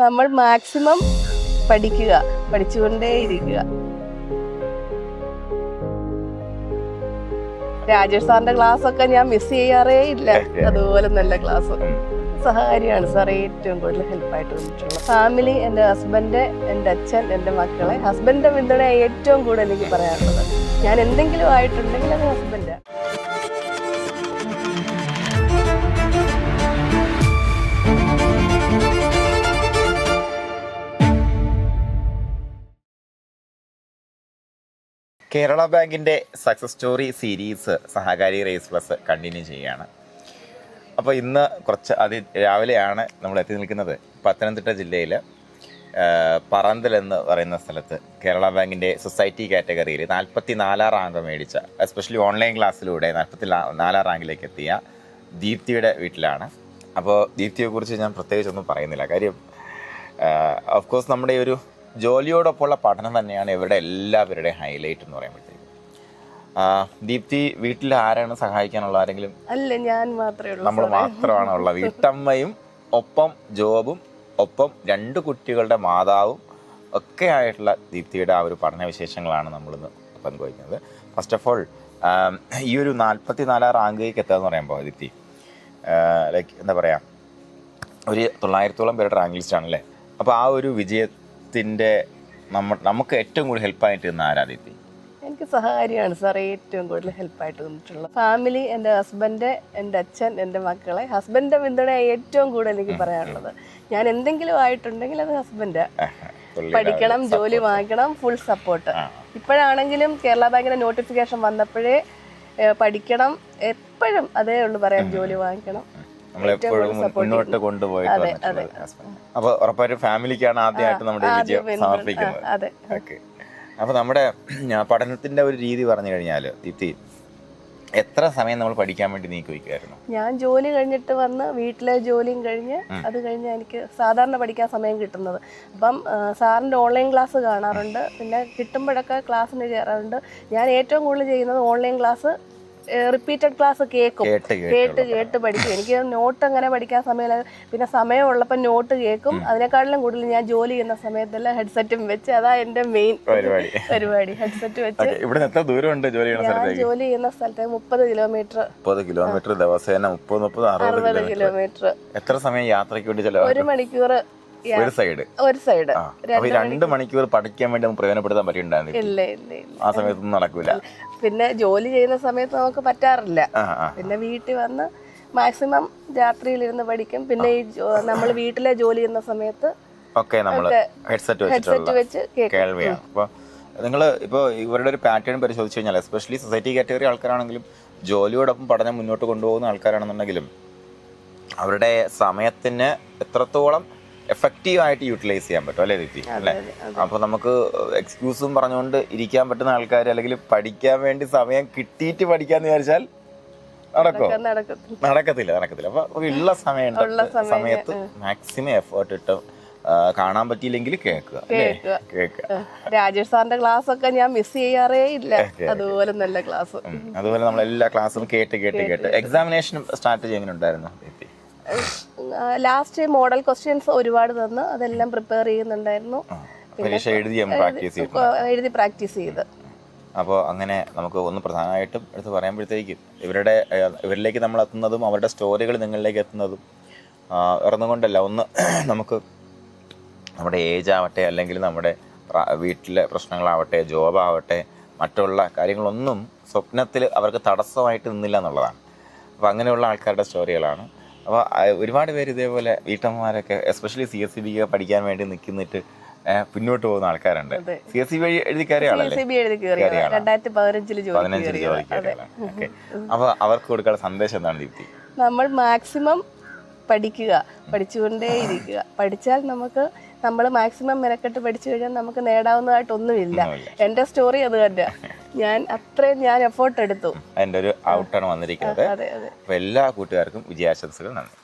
നമ്മൾ മാക്സിമം പഠിക്കുക, പഠിച്ചുകൊണ്ടേയിരിക്കുക. രാജേഷ് സാറിന്റെ ക്ലാസ് ഒക്കെ ഞാൻ മിസ് ചെയ്യാറേ ഇല്ല. അതുപോലെ നല്ല ക്ലാസ് സഹകാരിയാണ് സാർ ഏറ്റവും കൂടുതൽ ഹെൽപ്പായിട്ട് വന്നിട്ടുള്ളത്. ഫാമിലി, എൻ്റെ ഹസ്ബൻഡ്, എൻ്റെ അച്ഛൻ, എൻ്റെ മക്കളെ. ഹസ്ബൻഡിന്റെ പിന്തുണ ഏറ്റവും കൂടുതൽ എനിക്ക് പറയാനുള്ളത്. ഞാൻ എന്തെങ്കിലും ആയിട്ടുണ്ടെങ്കിൽ അത് ഹസ്ബൻഡാണ്. കേരള ബാങ്കിൻ്റെ സക്സസ് സ്റ്റോറി സീരീസ് സഹകാരി റേസ് പ്ലസ് കണ്ടിന്യൂ ചെയ്യുകയാണ്. അപ്പോൾ ഇന്ന് കുറച്ച് രാവിലെയാണ് നമ്മൾ എത്തി നിൽക്കുന്നത് പത്തനംതിട്ട ജില്ലയിൽ പറന്തൽ എന്ന് പറയുന്ന സ്ഥലത്ത് കേരള ബാങ്കിൻ്റെ സൊസൈറ്റി കാറ്റഗറിയിൽ 44 റാങ്ക് മേടിച്ച, എസ്പെഷ്യലി ഓൺലൈൻ ക്ലാസ്സിലൂടെ 44 റാങ്കിലേക്ക് എത്തിയ ദീപ്തിയുടെ വീട്ടിലാണ്. അപ്പോൾ ദീപ്തിയെക്കുറിച്ച് ഞാൻ പ്രത്യേകിച്ചൊന്നും പറയുന്നില്ല. കാര്യം ഓഫ് കോഴ്സ് നമ്മുടെ ഒരു ജോലിയോടൊപ്പമുള്ള പഠനം തന്നെയാണ് ഇവരുടെ എല്ലാവരുടെയും ഹൈലൈറ്റ് എന്ന് പറയുമ്പോഴത്തേക്കും. ദീപ്തി, വീട്ടിൽ ആരാണ് സഹായിക്കാനുള്ള? ആരെങ്കിലും? അല്ല, ഞാൻ മാത്രമേ ഉള്ളൂ. നമ്മൾ മാത്രമാണ് ഉള്ള വീട്ടമ്മയും ഒപ്പം ജോബും ഒപ്പം 2 കുട്ടികളുടെ മാതാവും ഒക്കെ ആയിട്ടുള്ള ദീപ്തിയുടെ ആ ഒരു പഠനവിശേഷങ്ങളാണ് നമ്മളിന്ന് പങ്കുവയ്ക്കുന്നത്. ഫസ്റ്റ് ഓഫ് ഓൾ, ഈ ഒരു 44 റാങ്കിലേക്ക് എത്തുക എന്ന് പറയുമ്പോൾ ദീപ്തി ലൈക്ക് എന്താ പറയുക, ഒരു 900ഓളം പേരുടെ റാങ്ക് ലിസ്റ്റാണല്ലേ. അപ്പോൾ ആ ഒരു വിജയത്തിൻ്റെ നമുക്ക് ഏറ്റവും കൂടുതൽ ഹെൽപ്പായിട്ട് നിന്ന ആരാ ദീപ്തി? എനിക്ക് സഹകാരിയാണ് സാർ ഏറ്റവും കൂടുതൽ ഹെൽപ്പായിട്ട് വന്നിട്ടുള്ളത്. ഫാമിലി, എൻ്റെ ഹസ്ബൻഡ്, എൻ്റെ അച്ഛൻ, എൻ്റെ മക്കളെ. ഹസ്ബൻഡിന്റെ പിന്തുണ ഏറ്റവും കൂടുതൽ എനിക്ക് പറയാനുള്ളത്. ഞാൻ എന്തെങ്കിലും ആയിട്ടുണ്ടെങ്കിൽ അത് ഹസ്ബൻഡാണ്. പഠിക്കണം, ജോലി വാങ്ങിക്കണം, ഫുൾ സപ്പോർട്ട്. ഇപ്പോഴാണെങ്കിലും കേരള ബാങ്കിന്റെ നോട്ടിഫിക്കേഷൻ വന്നപ്പോഴേ പഠിക്കണം, എപ്പോഴും അതേ ഉള്ളൂ പറയാം, ജോലി വാങ്ങിക്കണം. നമ്മളെപ്പോഴും മുന്നോട്ട് കൊണ്ടുപോയിട്ട്. അപ്പൊ ഉറപ്പായിട്ടും ഫാമിലിക്കാണ് ആദ്യമായിട്ട് നമ്മുടെ വിജയം സമർപ്പിക്കുന്നത്. ഓക്കെ. അപ്പൊ നമ്മുടെ പഠനത്തിന്റെ ഒരു രീതി പറഞ്ഞു കഴിഞ്ഞാൽ ദീപ്തി, എത്ര സമയം നമ്മൾ പഠിക്കാൻ വേണ്ടി നീക്കി വയ്ക്കുമായിരുന്നു? ഞാൻ ജോലി കഴിഞ്ഞിട്ട് വന്ന് വീട്ടിലെ ജോലിയും കഴിഞ്ഞ് അത് കഴിഞ്ഞ് എനിക്ക് സാധാരണ പഠിക്കാൻ സമയം കിട്ടുന്നത്. അപ്പം സാറിൻ്റെ ഓൺലൈൻ ക്ലാസ് കാണാറുണ്ട്, പിന്നെ കിട്ടുമ്പോഴൊക്കെ ക്ലാസ്സിന് കയറാറുണ്ട്. ഞാൻ ഏറ്റവും കൂടുതൽ ചെയ്യുന്നത് ഓൺലൈൻ ക്ലാസ്, റിപ്പീറ്റഡ് ക്ലാസ് കേട്ട് പഠിക്കും. എനിക്ക് നോട്ട് അങ്ങനെ പഠിക്കാൻ സമയമില്ല. പിന്നെ സമയമുള്ളപ്പോൾ നോട്ട് കേൾക്കും. അതിനെക്കാട്ടിലും കൂടുതൽ ഞാൻ ജോലി ചെയ്യുന്ന സമയത്തെല്ലാം ഹെഡ്സെറ്റും വെച്ച്, അതാ എൻ്റെ മെയിൻ പരിപാടി. ഹെഡ്സെറ്റ് വെച്ച്. ഞാൻ ജോലി ചെയ്യുന്ന സ്ഥലത്ത് 30 കിലോമീറ്റർ ദിവസേന 60 കിലോമീറ്റർ. എത്ര സമയം യാത്രയ്ക്ക് വേണ്ടി ചെലവാക്കും? 1 മണിക്കൂർ ഒരു സൈഡ്. 2 മണിക്കൂർ പഠിക്കാൻ വേണ്ടി നമുക്ക് പ്രയോജനപ്പെടുത്താൻ പറ്റിയിട്ടുണ്ടായിരുന്നു? ഇല്ല, ആ സമയത്തൊന്നും നടക്കൂല. പിന്നെ ജോലി ചെയ്യുന്ന സമയത്ത് നമുക്ക് പറ്റാറില്ല. പിന്നെ വീട്ടിൽ വന്ന് മാക്സിമം രാത്രിയിലിരുന്ന് പഠിക്കും. പിന്നെ ഈ നമ്മൾ വീട്ടിലെ ജോലി ചെയ്യുന്ന സമയത്ത് ഒക്കെ നമ്മൾ ഹെഡ്സെറ്റ് വെച്ച് കേൾവിയാണ്. അപ്പോൾ നിങ്ങൾ ഇപ്പോൾ ഇവരുടെ ഒരു പാറ്റേൺ പരിശോധിച്ച് കഴിഞ്ഞാൽ, എസ്പെഷ്യലി സൊസൈറ്റി കാറ്റഗറി ആൾക്കാരാണെങ്കിലും ജോലിയോടൊപ്പം പഠനം മുന്നോട്ട് കൊണ്ടുപോകുന്ന ആൾക്കാരാണെന്നുണ്ടെങ്കിലും അവരുടെ സമയത്തിന് എത്രത്തോളം എഫക്റ്റീവായിട്ട് യൂട്ടിലൈസ് ചെയ്യാൻ പറ്റും അല്ലേ ദീപ്തി? അല്ലേ? അപ്പോൾ നമുക്ക് എക്സ്ക്യൂസും പറഞ്ഞുകൊണ്ട് ഇരിക്കാൻ പറ്റുന്ന ആൾക്കാർ, അല്ലെങ്കിൽ പഠിക്കാൻ വേണ്ടി സമയം കിട്ടിയിട്ട് പഠിക്കാന്ന് വിചാരിച്ചാൽ നടക്കത്തില്ല. അപ്പോൾ ഉള്ള സമയത്ത് മാക്സിമം എഫേർട്ട് ഇട്ട് കാണാൻ പറ്റിയില്ലെങ്കിൽ കേൾക്കുക. രാജേഷ് സാറിന്റെ ക്ലാസ് ഒക്കെ ഞാൻ മിസ് ചെയ്യാറേ ഇല്ല. അതുപോലെ നല്ല ക്ലാസ്. അതുപോലെ നമ്മൾ എല്ലാ ക്ലാസ്സും കേട്ട് എക്സാമിനേഷൻ സ്റ്റാർട്ട് ചെയ്യുന്നുണ്ടായിരുന്നു ദീപ്തി? ലാസ്റ്റ് മോഡൽ ക്വസ്റ്റ്യൻസ് ഒരുപാട് തന്ന് അതെല്ലാം പ്രിപ്പയർ ചെയ്യുന്നുണ്ടായിരുന്നു. എഴുതി പ്രാക്ടീസ് ചെയ്ത്. അപ്പോൾ അങ്ങനെ നമുക്ക് ഒന്ന് പ്രധാനമായിട്ടും എടുത്ത് പറയുമ്പോഴത്തേക്കും ഇവരിലേക്ക് നമ്മൾ എത്തുന്നതും അവരുടെ സ്റ്റോറികൾ നിങ്ങളിലേക്ക് എത്തുന്നതും ഇറന്നുകൊണ്ടല്ല. ഒന്ന് നമുക്ക് നമ്മുടെ ഏജ് ആവട്ടെ, അല്ലെങ്കിൽ നമ്മുടെ വീട്ടിലെ പ്രശ്നങ്ങളാവട്ടെ, ജോബാവട്ടെ, മറ്റുള്ള കാര്യങ്ങളൊന്നും സ്വപ്നത്തിൽ അവർക്ക് തടസ്സമായിട്ട് നിന്നില്ല എന്നുള്ളതാണ്. അപ്പോൾ അങ്ങനെയുള്ള ആൾക്കാരുടെ സ്റ്റോറികളാണ്. അപ്പോൾ ഒരുപാട് പേര് ഇതേപോലെ വീട്ടമ്മമാരൊക്കെ എസ്പെഷ്യലി CSCB പഠിക്കാൻ വേണ്ടി നിൽക്കുന്നിട്ട് പിന്നോട്ട് പോകുന്ന ആൾക്കാരുണ്ട്. CSCB എഴുതി കയറിയാളല്ലേ? 2015 ജോലി കയറിയാളാണ്. ഓക്കെ. അപ്പോൾ അവർക്ക് കൊടുക്കാനുള്ള സന്ദേശം എന്താണ് ദീപ്തി? നമ്മൾ മാക്സിമം പഠിക്കുക, പഠിച്ചുകൊണ്ടേയിരിക്കുക. പഠിച്ചാൽ നമ്മൾ മാക്സിമം മെനക്കെട്ട് പഠിച്ചു കഴിഞ്ഞാൽ നമുക്ക് നേടാവുന്നതായിട്ടൊന്നുമില്ല. എൻ്റെ സ്റ്റോറി അത് തന്നെ. ഞാൻ എഫേർട്ട് എടുത്തു. അതിൻ്റെ ഒരു ഔട്ടാണ് വന്നിരിക്കുന്നത്. അപ്പോൾ എല്ലാ കൂട്ടുകാർക്കും വിജയാശംസകൾ. നന്ദി.